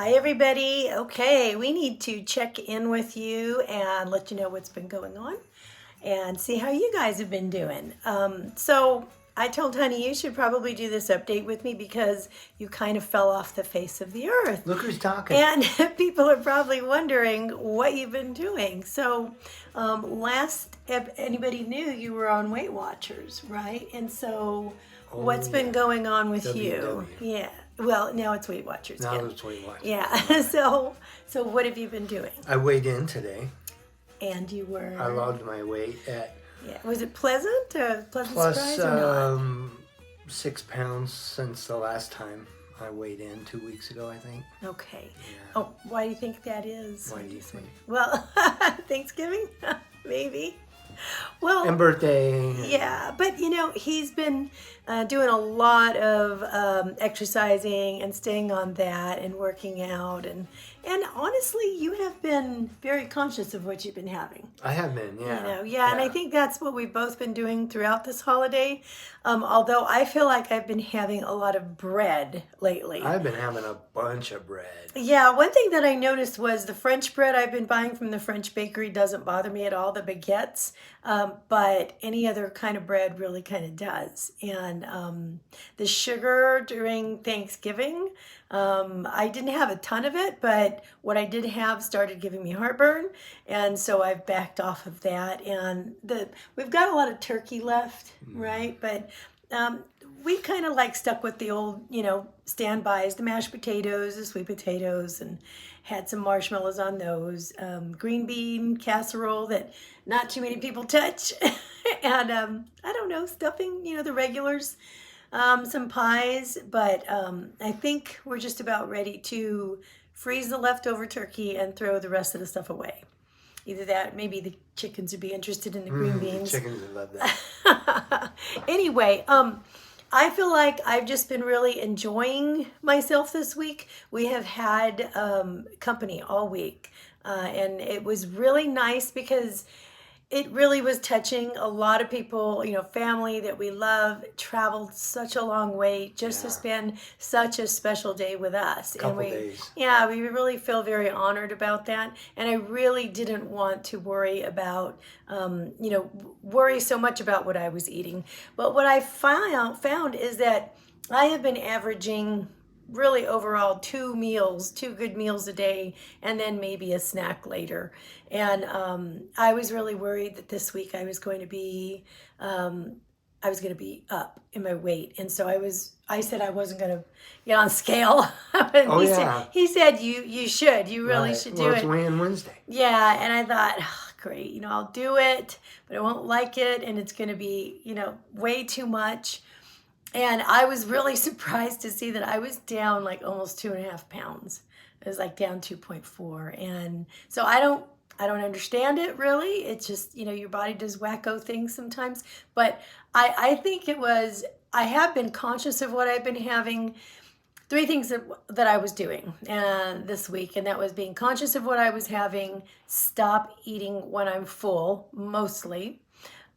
Hi, everybody. Okay, we need to check in with you and let you know what's been going on and see how you guys have been doing. So I told Honey you should probably do this update with me because you kind of fell off the face of the earth. Look who's talking. And people are probably wondering what you've been doing. So last anybody knew you were on Weight Watchers, right? And so what's been going on with you? Yeah. Well, now it's Weight Watchers. Now it's Weight Watchers. Yeah. So what have you been doing? I weighed in today. And you were? I logged my weight at. Yeah. Was it pleasant? Pleasant plus, surprise or not? 6 pounds since the last time I weighed in 2 weeks ago, I think. Okay. Yeah. Oh, why do you think that is? Why do you think? Well, Thanksgiving, maybe. Well, and birthday. Yeah, but he's been doing a lot of exercising and staying on that and working out and honestly, you have been very conscious of what you've been having. I have been, yeah. Yeah, and I think that's what we've both been doing throughout this holiday. Although I feel like I've been having a lot of bread lately. I've been having a bunch of bread. Yeah, one thing that I noticed was the French bread I've been buying from the French bakery doesn't bother me at all, the baguettes, but any other kind of bread really kind of does. And the sugar during Thanksgiving, I didn't have a ton of it, but what I did have started giving me heartburn, and so I've backed off of that. And we've got a lot of turkey left, right? But we kind of like stuck with the old, standbys, the mashed potatoes, the sweet potatoes, and had some marshmallows on those. Green bean casserole that not too many people touch. And I don't know, stuffing, the regulars, some pies. But I think we're just about ready to freeze the leftover turkey and throw the rest of the stuff away. Either that, maybe the chickens would be interested in the green beans. Chickens would love that. Anyway, I feel like I've just been really enjoying myself this week. We have had company all week, and it was really nice because it really was touching. A lot of people, family that we love, traveled such a long way just to spend such a special day with us. Couple days. Yeah, we really feel very honored about that. And I really didn't want to worry about, worry so much about what I was eating. But what I found is that I have been averaging really overall 2 good meals a day, and then maybe a snack later. And I was really worried that this week I was going to be up in my weight. And so I said I wasn't going to get on scale. He said you should. You really should do it. It's weigh-in Wednesday. Yeah, and I thought, great, I'll do it, but I won't like it, and it's going to be, way too much. And I was really surprised to see that I was down like almost 2.5 pounds. It was like down 2.4. And so I don't understand it really. It's just, your body does wacko things sometimes. But I think I have been conscious of what I've been having. 3 things that I was doing this week, and that was being conscious of what I was having, stop eating when I'm full, mostly,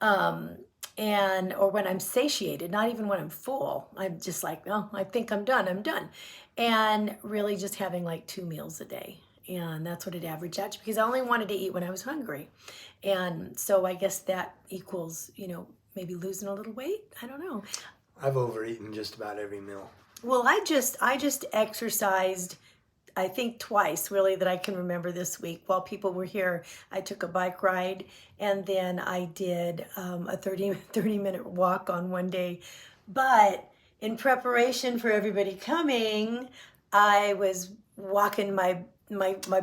or when I'm satiated, not even when I'm full. I'm just like, I think I'm done. And really just having like 2 meals a day. And that's what it averaged out to, because I only wanted to eat when I was hungry. And so I guess that equals, maybe losing a little weight. I don't know. I've overeaten just about every meal. Well, I just exercised, I think twice really that I can remember this week. While people were here, I took a bike ride, and then I did a 30-minute walk on one day. But in preparation for everybody coming, I was walking my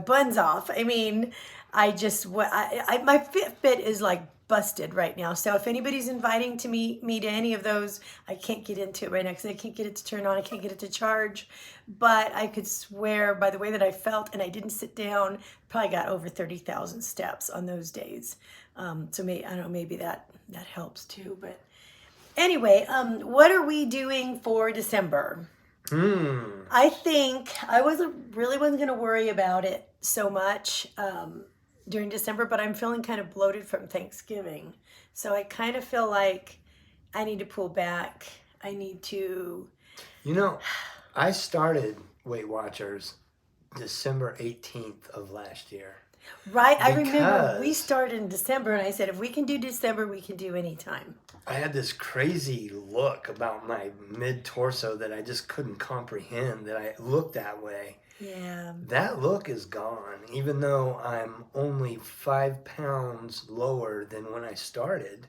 buns off. I mean, my Fitbit is like busted right now. So if anybody's inviting me to any of those, I can't get into it right now because I can't get it to turn on. I can't get it to charge. But I could swear by the way that I felt, and I didn't sit down, probably got over 30,000 steps on those days. So maybe, I don't know, maybe that helps too. But anyway, what are we doing for December? I think I really wasn't going to worry about it so much during December, but I'm feeling kind of bloated from Thanksgiving. So I kind of feel like I need to pull back. I need to... I started Weight Watchers December 18th of last year. Right. I remember we Because started in December, and I said, if we can do December, we can do any time. I had this crazy look about my mid-torso that I just couldn't comprehend that I looked that way. Yeah. That look is gone, even though I'm only 5 pounds lower than when I started.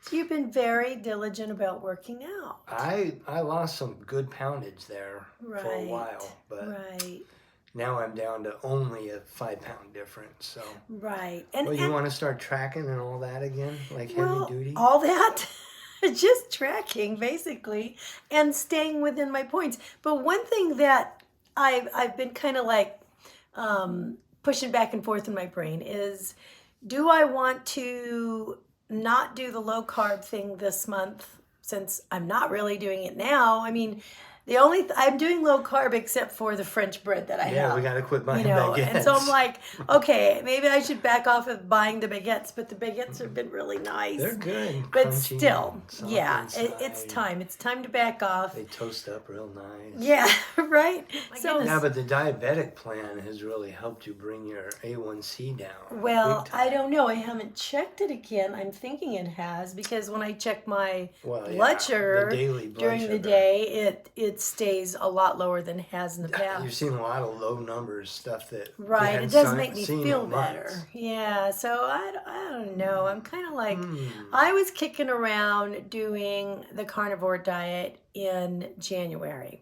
So you've been very diligent about working out. I lost some good poundage there for a Right. while, but Right. now I'm down to only a 5 pound difference. So, Right. well, you want to start tracking and all that again, like heavy well, duty? all that, just tracking basically, and staying within my points. But one thing that I've been kind of like pushing back and forth in my brain is, do I want to not do the low carb thing this month since I'm not really doing it now? I mean, the only I'm doing low carb except for the French bread that I have. Yeah, we got to quit buying You know, baguettes. and so I'm like, okay, maybe I should back off of buying the baguettes, but the baguettes have been really nice. They're good, But crunchy, still, and soft yeah, inside. it's time. It's time to back off. They toast up real nice. Yeah, right? So, Yeah, but the diabetic plan has really helped you bring your A1C down. well, big time. I don't know. I haven't checked it again. I'm thinking it has, because when I check my Well, yeah, blood sugar the daily blood during sugar. the day, it stays a lot lower than it has in the past. You've seen a lot of low numbers, stuff that you Right, hadn't it does seen make me in feel months. better. Yeah, so I don't know. I'm kind of like, Hmm. I was kicking around doing the carnivore diet in January.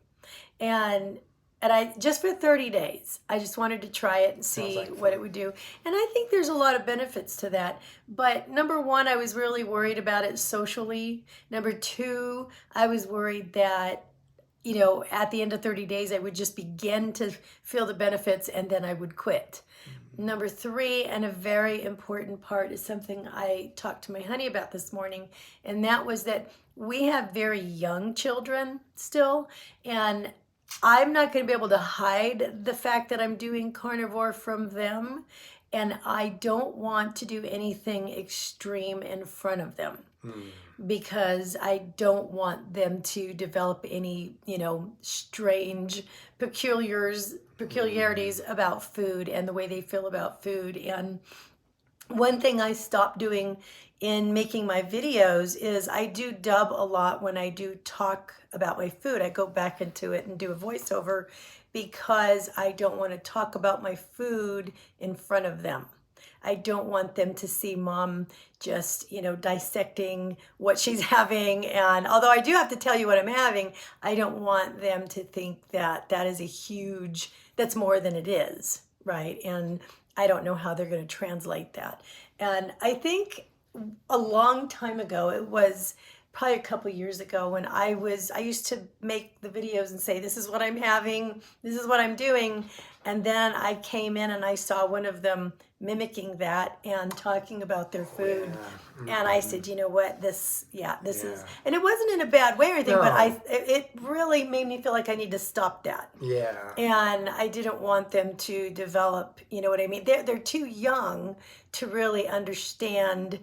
And I just for 30 days, I just wanted to try it and see like what fun. it would do. And I think there's a lot of benefits to that. But number one, I was really worried about it socially. Number two, I was worried that, you know, at the end of 30 days, I would just begin to feel the benefits and then I would quit. Number three, and a very important part, is something I talked to my honey about this morning, and that was that we have very young children still, and I'm not going to be able to hide the fact that I'm doing carnivore from them, and I don't want to do anything extreme in front of them. Because I don't want them to develop any, you know, strange peculiarities about food and the way they feel about food. And one thing I stopped doing in making my videos is I do dub a lot when I do talk about my food. I go back into it and do a voiceover because I don't want to talk about my food in front of them. I don't want them to see mom just, you know, dissecting what she's having. And although I do have to tell you what I'm having, I don't want them to think that that is that's more than it is, right? And I don't know how they're going to translate that. And I think a long time ago, it was probably a couple years ago, when I used to make the videos and say, this is what I'm having, this is what I'm doing. And then I came in and I saw one of them mimicking that and talking about their food. Yeah. And I said, you know what, this is, and it wasn't in a bad way or anything, No. but it really made me feel like I need to stop that. Yeah. And I didn't want them to develop, you know what I mean? They're too young to really understand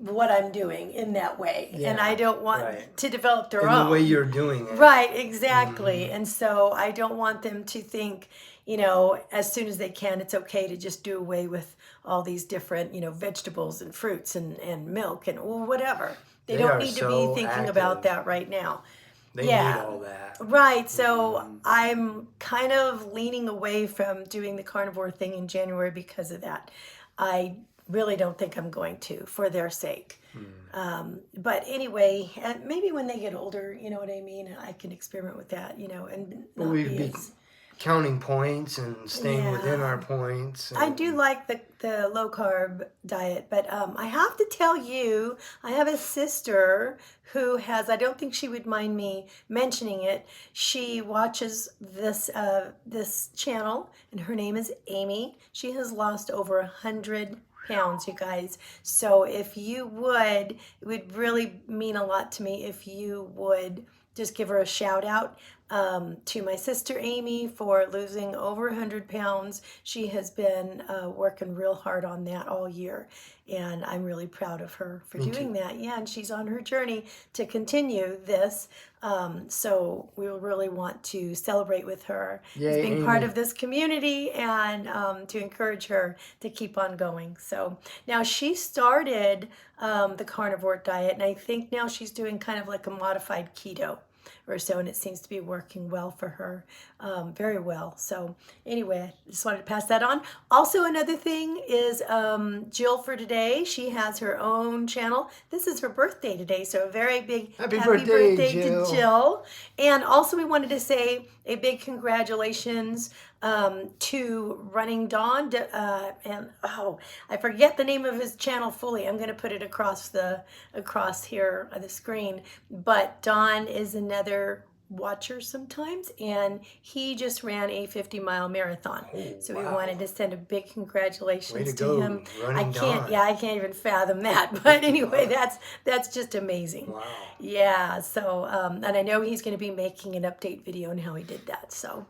what I'm doing in that way. And Yeah, I don't want right. to develop their And own. the way you're doing it. Right, exactly. And so I don't want them to think, you know, as soon as they can, it's okay to just do away with all these different, you know, vegetables and fruits and milk and whatever. They They don't are need to so be thinking about active. that right now. They Yeah. need all that. Right. So I'm kind of leaning away from doing the carnivore thing in January because of that. I really don't think I'm going to, for their sake. But anyway, and maybe when they get older, you know what I mean, I can experiment with that, you know, and But not we'd be be as... counting points and staying within Yeah. our points. I do like the low carb diet, but I have to tell you, I have a sister who has, I don't think she would mind me mentioning it. She watches this channel, and her name is Amy. She has lost over 100 pounds, you guys. So if you would, it would really mean a lot to me if you would just give her a shout out. to my sister Amy for losing over 100 pounds. She has been working real hard on that all year, and I'm really proud of her for doing that. Yeah, and she's on her journey to continue this. So we really want to celebrate with her as being Amy. part of this community, and to encourage her to keep on going. So now she started the carnivore diet, and I think now she's doing kind of like a modified keto or so, and it seems to be working well for her, very well. So anyway, I just wanted to pass that on. Also, another thing is Jill for today. She has her own channel. This is her birthday today, so a very big happy birthday to Jill. And also, we wanted to say a big congratulations to Running Dawn, and I forget the name of his channel fully. I'm going to put it across here on the screen. But Don is another watcher sometimes, and he just ran a 50-mile marathon. So we wanted to send a big congratulations to him. I can't even fathom that. But anyway, that's just amazing. Wow. Yeah. So and I know he's going to be making an update video on how he did that. So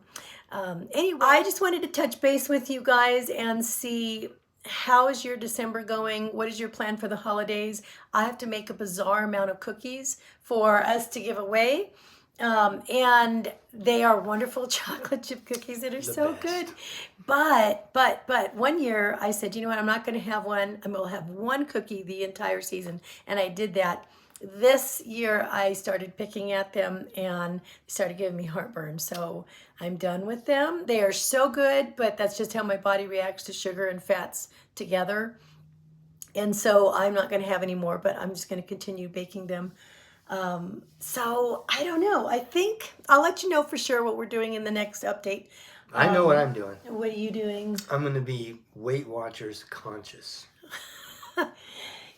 anyway, I just wanted to touch base with you guys and see, how is your December going? What is your plan for the holidays? I have to make a bizarre amount of cookies for us to give away. And they are wonderful chocolate chip cookies that are so good. But one year I said, you know what, I'm not going to have one. I'm going to have one cookie the entire season. And I did that. This year I started picking at them, and they started giving me heartburn. So I'm done with them. They are so good, but that's just how my body reacts to sugar and fats together. And so I'm not going to have any more, but I'm just going to continue baking them. So I don't know. I think I'll let you know for sure what we're doing in the next update. I know what I'm doing. What are you doing? I'm going to be Weight Watchers conscious.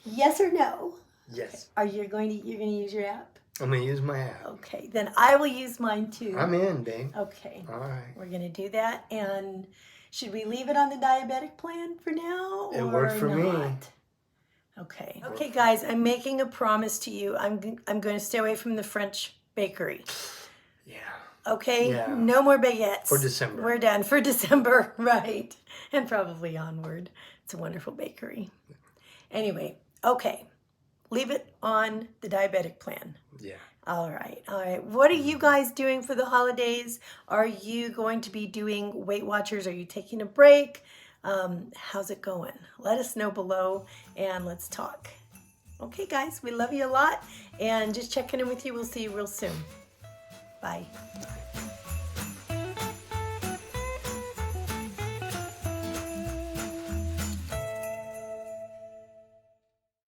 Yes or no? Yes. Are you going to use your app? I'm going to use my app. Okay, then I will use mine too. I'm in, babe. Okay. All right. We're going to do that. And should we leave it on the diabetic plan for now? It worked for me. Okay. Okay, guys, I'm making a promise to you. I'm going to stay away from the French bakery. Yeah. Okay? Yeah. No more baguettes. For December. We're done for December, right. And probably onward. It's a wonderful bakery. Anyway, okay. Leave it on the diabetic plan. Yeah. All right. All right. What are you guys doing for the holidays? Are you going to be doing Weight Watchers? Are you taking a break? How's it going? Let us know below, and let's talk. Okay, guys, we love you a lot, and just checking in with you. We'll see you real soon. Bye.